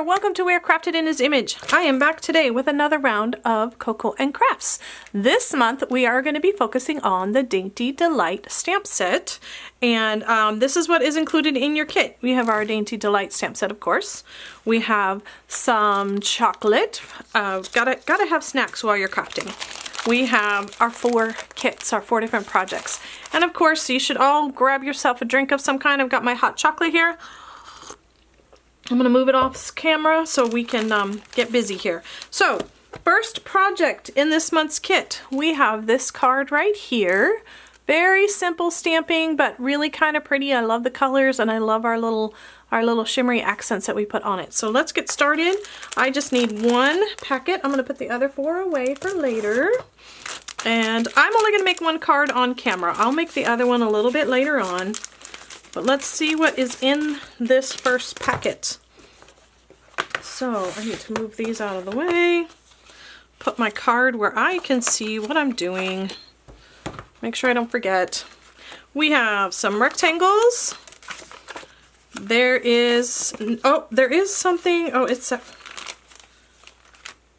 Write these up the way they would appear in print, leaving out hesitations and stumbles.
there! Welcome to Where Crafted in His Image. I am back today with another round of Cocoa and Crafts. This month we are going to be focusing on the Dainty Delight stamp set, and this is what is included in your kit. We have our Dainty Delight stamp set, of course. We have some chocolate. Gotta have snacks while you're crafting. We have our 4 kits, our 4 different projects, and of course you should all grab yourself a drink of some kind. I've got my hot chocolate here. I'm going to move it off camera so we can get busy here. So, first project in this month's kit, we have this card right here. Very simple stamping, but really kind of pretty. I love the colors and I love our little shimmery accents that we put on it. So let's get started. I just need 1 packet. I'm going to put the other 4 away for later. And I'm only going to make 1 card on camera. I'll make the other one a little bit later on. But let's see what is in this first packet. So I need to move these out of the way. Put my card where I can see what I'm doing. Make sure I don't forget. We have some rectangles. There is something. Oh, it's a...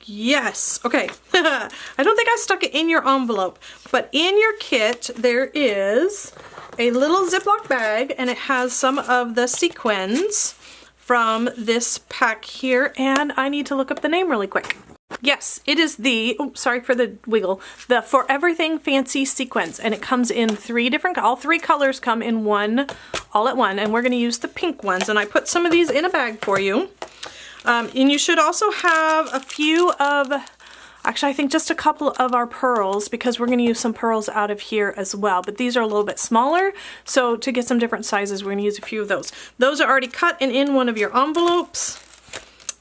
Yes. Okay. I don't think I stuck it in your envelope, but in your kit there is a little Ziploc bag, and it has some of the sequins from this pack here, and I need to look up the name really quick. Yes, it is the, oh, sorry for the wiggle, the For Everything Fancy sequins, and it comes in 3 different, all 3 colors come in one, all at one, and we're going to use the pink ones, and I put some of these in a bag for you. And you should also have a few of, actually I think just a couple of our pearls, because we're going to use some pearls out of here as well, but these are a little bit smaller, so to get some different sizes we're going to use a few of those. Those are already cut and in one of your envelopes.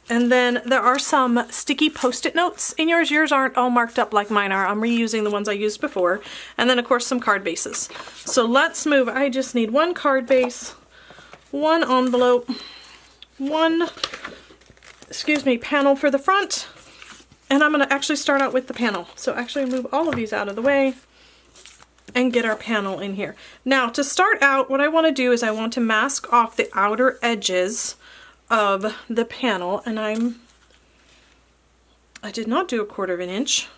And then there are some sticky post-it notes in yours. Yours aren't all marked up like mine are. I'm reusing the ones I used before. And then of course some card bases. So let's move. I just need 1 card base, 1 envelope, 1, panel for the front. And I'm going to actually start out with the panel. So actually move all of these out of the way and get our panel in here. Now to start out, what I want to do is I want to mask off the outer edges of the panel, and I did not do a 1/4 inch,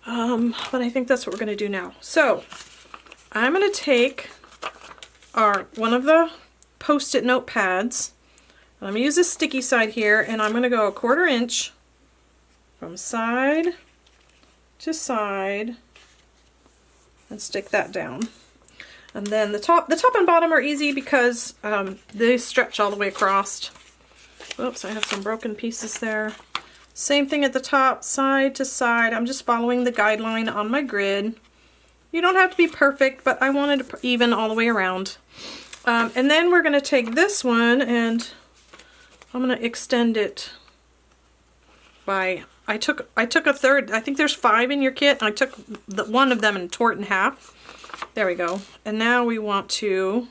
but I think that's what we're going to do now. So I'm going to take one of the post-it note pads, and I'm going to use this sticky side here, and I'm going to go a 1/4 inch from side to side and stick that down. And then the top and bottom are easy because they stretch all the way across. Oops, I have some broken pieces there. Same thing at the top, side to side. I'm just following the guideline on my grid. You don't have to be perfect, but I wanted it even all the way around. And then we're going to take this one and I'm going to extend it by, I took a third, I think there's 5 in your kit, and I took one of them and tore it in half. There we go. And now we want to,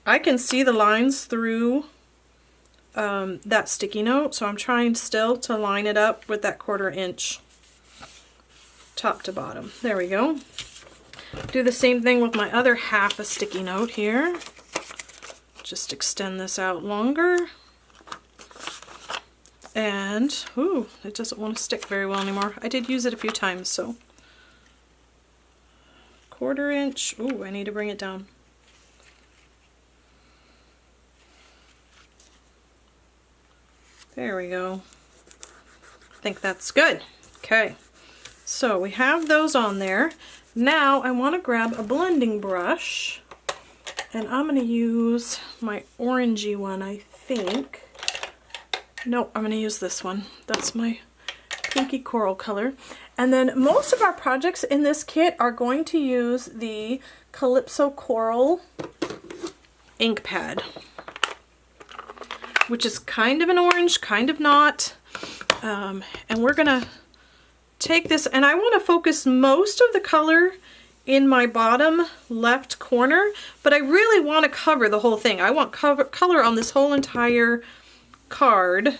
I can see the lines through that sticky note, so I'm trying still to line it up with that 1/4 inch top to bottom. There we go. Do the same thing with my other half a sticky note here. Just extend this out longer. And, ooh, it doesn't want to stick very well anymore. I did use it a few times, so. 1/4 inch. Ooh, I need to bring it down. There we go. I think that's good. Okay, so we have those on there. Now I want to grab a blending brush, and I'm going to use my orangey one, I think. No, I'm going to use this one. That's my pinky coral color. And then most of our projects in this kit are going to use the Calypso Coral ink pad, which is kind of an orange, kind of not. And we're going to take this, and I want to focus most of the color in my bottom left corner, but I really want to cover the whole thing. I want color on this whole entire card,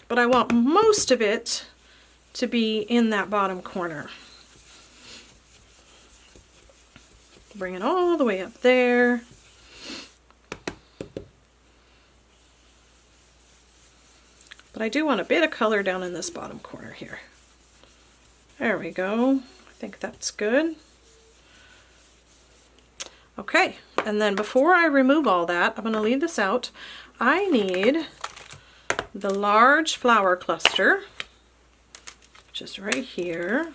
but I want most of it to be in that bottom corner. Bring it all the way up there. But I do want a bit of color down in this bottom corner here. There we go. I think that's good. Okay, and then before I remove all that, I'm going to leave this out. I need the large flower cluster, which is right here.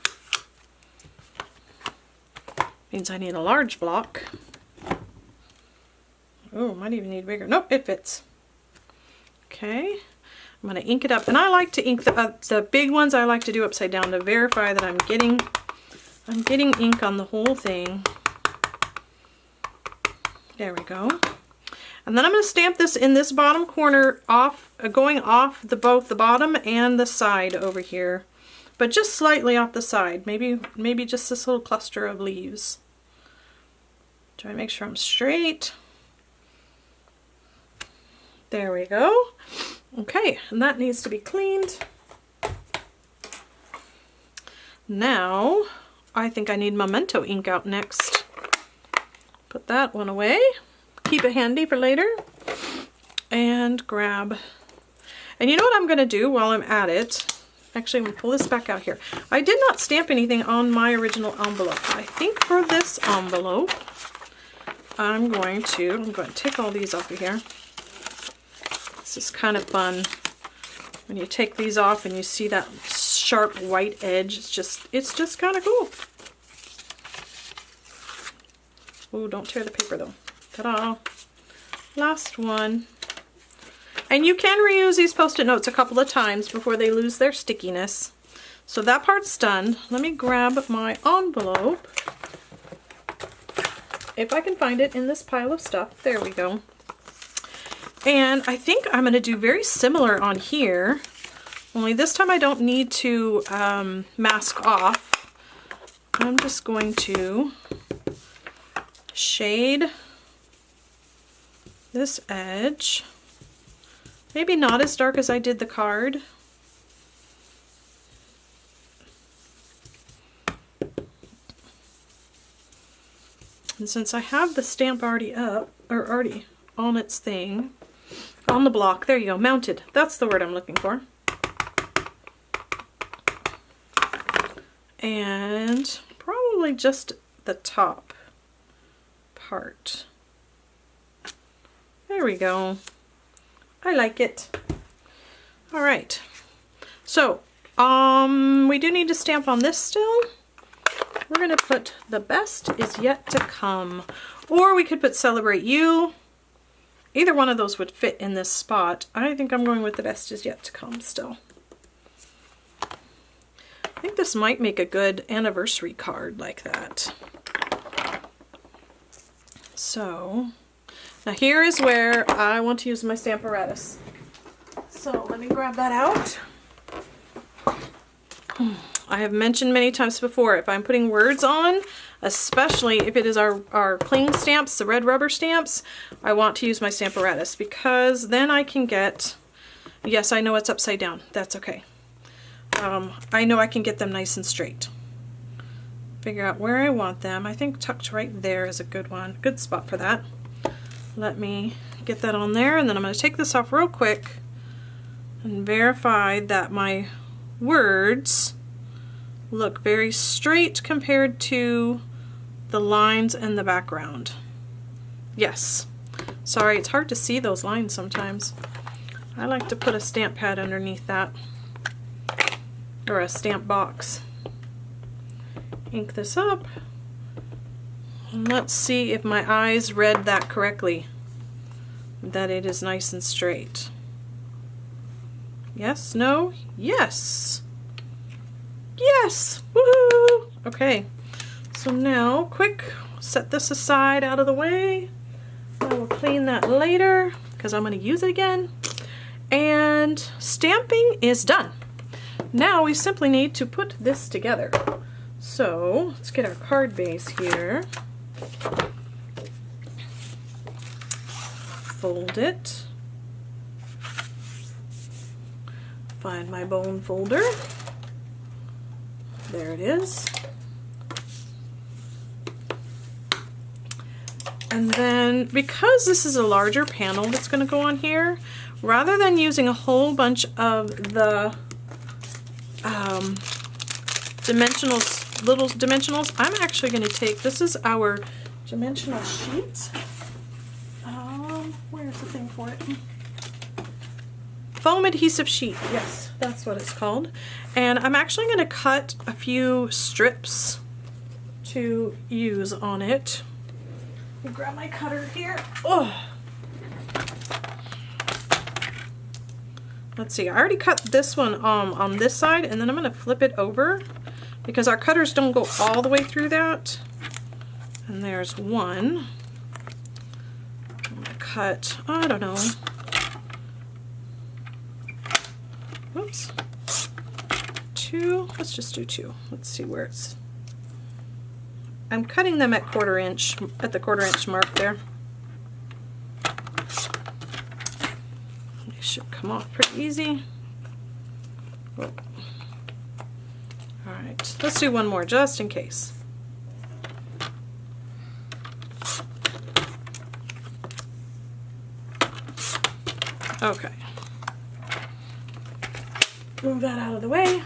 Means I need a large block. Oh, might even need bigger. Nope, it fits. Okay, I'm going to ink it up, and I like to ink the big ones. I like to do upside down to verify that I'm getting ink on the whole thing. There we go. And then I'm going to stamp this in this bottom corner, going off both the bottom and the side over here, but just slightly off the side. Maybe just this little cluster of leaves. Try to make sure I'm straight. There we go. Okay, and that needs to be cleaned. Now, I think I need Memento ink out next. Put that one away. Keep it handy for later. And grab. And you know what I'm going to do while I'm at it? Actually, I'm going to pull this back out here. I did not stamp anything on my original envelope. I think for this envelope, I'm going to take all these off of here. This is kind of fun when you take these off and you see that sharp white edge. It's just kind of cool. Oh, don't tear the paper though. Ta-da! Last one. And you can reuse these Post-it notes a couple of times before they lose their stickiness. So that part's done. Let me grab my envelope. If I can find it in this pile of stuff. There we go. And I think I'm going to do very similar on here, only this time I don't need to mask off. I'm just going to shade this edge. Maybe not as dark as I did the card. And since I have the stamp already up, or already on its thing, on the block, there you go, mounted. That's the word I'm looking for. And probably just the top part. There we go. I like it. All right. So, we do need to stamp on this still. We're going to put the best is yet to come. Or we could put celebrate you. Either one of those would fit in this spot. I think I'm going with the best is yet to come still. I think this might make a good anniversary card like that. So, now here is where I want to use my stamp apparatus. So let me grab that out. I have mentioned many times before, if I'm putting words on, especially if it is our cling stamps, the red rubber stamps, I want to use my stamp apparatus because then I can get, yes, I know it's upside down. That's okay. I know I can get them nice and straight. Figure out where I want them. I think tucked right there is a good one, good spot for that. Let me get that on there, and then I'm going to take this off real quick and verify that my words look very straight compared to the lines in the background. Yes. Sorry, it's hard to see those lines sometimes. I like to put a stamp pad underneath that, or a stamp box. Ink this up, and let's see if my eyes read that correctly, that it is nice and straight. Yes, no, yes. Yes! Woohoo! Okay, so now, quick, set this aside out of the way. I will clean that later because I'm going to use it again. And stamping is done. Now we simply need to put this together. So let's get our card base here. Fold it. Find my bone folder. There it is. And then because this is a larger panel that's going to go on here, rather than using a whole bunch of the little dimensionals, I'm actually going to take, this is our dimensional sheet. Where's the thing for it? Foam adhesive sheet, yes, that's what it's called. And I'm actually going to cut a few strips to use on it. Let me grab my cutter here. Oh. Let's see, I already cut this one on this side, and then I'm going to flip it over because our cutters don't go all the way through that. And there's one. I'm going to cut, I don't know. Whoops. Two, let's just do two. Let's see where it's. I'm cutting them at the quarter inch mark there. They should come off pretty easy. Whoa. All right, let's do one more just in case. Okay. Move that out of the way.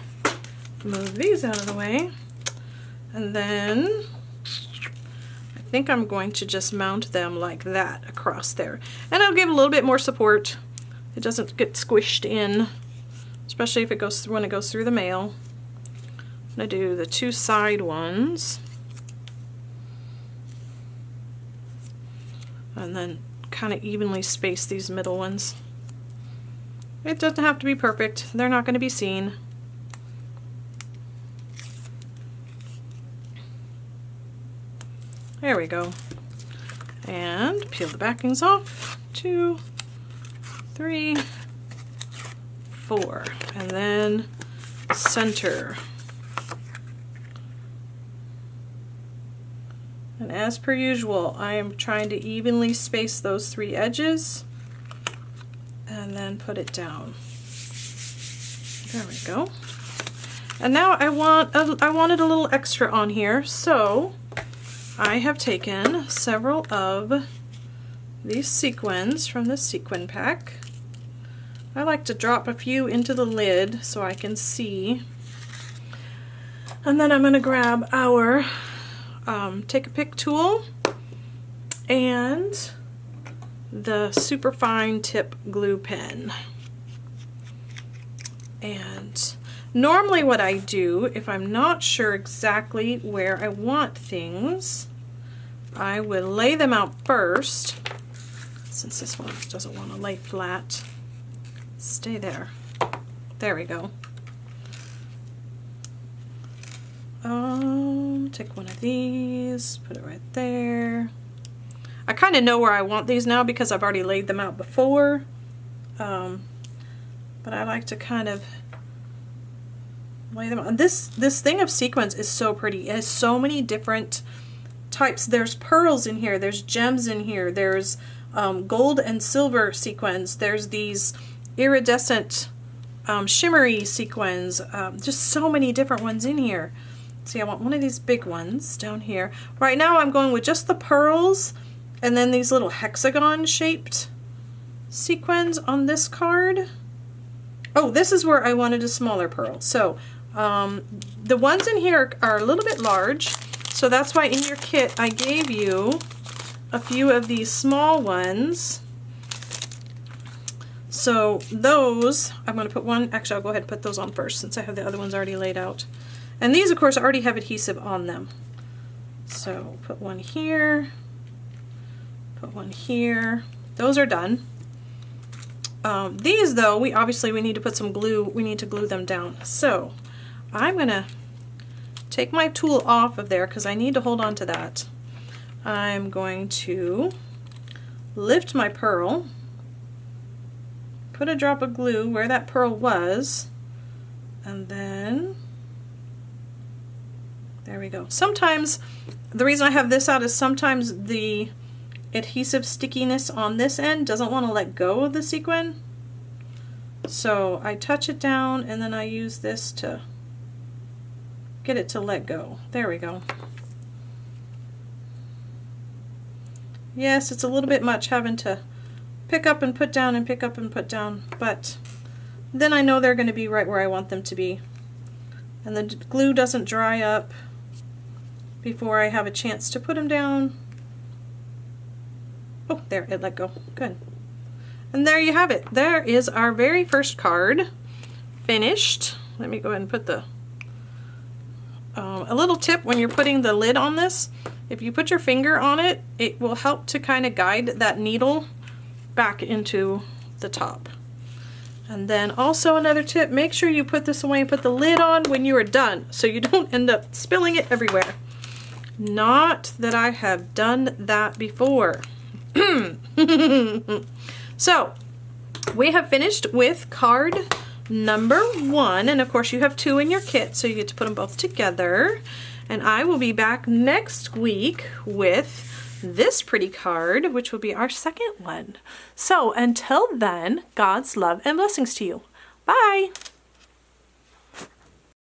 Move these out of the way. And then I think I'm going to just mount them like that across there. And I'll give a little bit more support. It doesn't get squished in, especially if it goes through, when it goes through the mail. I'm going to do the two side ones. And then kind of evenly space these middle ones. It doesn't have to be perfect. They're not going to be seen. There we go. And peel the backings off. 2, 3, 4. And then center. And as per usual, I am trying to evenly space those 3 edges. And then put it down. There we go. And now I wanted a little extra on here, so I have taken several of these sequins from the sequin pack. I like to drop a few into the lid so I can see. And then I'm going to grab our take a pick tool and the super fine tip glue pen. And normally what I do, if I'm not sure exactly where I want things, I would lay them out first, since this one doesn't want to lay flat. Stay there. There we go. Take one of these, put it right there. I kind of know where I want these now because I've already laid them out before, but I like to kind of lay them out. This thing of sequins is so pretty. It has so many different types. There's pearls in here, there's gems in here, there's gold and silver sequins, there's these iridescent shimmery sequins, just so many different ones in here. See, I want one of these big ones down here. Right now I'm going with just the pearls and then these little hexagon shaped sequins on this card. Oh, this is where I wanted a smaller pearl. So the ones in here are a little bit large, so that's why in your kit I gave you a few of these small ones. So those, I'm going to put one, actually I'll go ahead and put those on first since I have the other ones already laid out. And these of course already have adhesive on them. So put one here, put one here. Those are done. These though, we need to put some glue, we need to glue them down. So I'm going to take my tool off of there because I need to hold on to that. I'm going to lift my pearl, put a drop of glue where that pearl was, and then there we go. Sometimes, the reason I have this out is sometimes the adhesive stickiness on this end doesn't want to let go of the sequin. So I touch it down and then I use this to get it to let go. There we go. Yes, it's a little bit much having to pick up and put down and pick up and put down, but then I know they're going to be right where I want them to be. And the glue doesn't dry up before I have a chance to put them down. Oh, there, it let go. Good. And there you have it. There is our very first card finished. Let me go ahead and put the a little tip when you're putting the lid on this. If you put your finger on it, it will help to kind of guide that needle back into the top. And then also another tip, make sure you put this away and put the lid on when you are done so you don't end up spilling it everywhere. Not that I have done that before. So we have finished with card number 1, and of course you have 2 in your kit, so you get to put them both together. And I will be back next week with this pretty card, which will be our second one. So until then, God's love and blessings to you. Bye!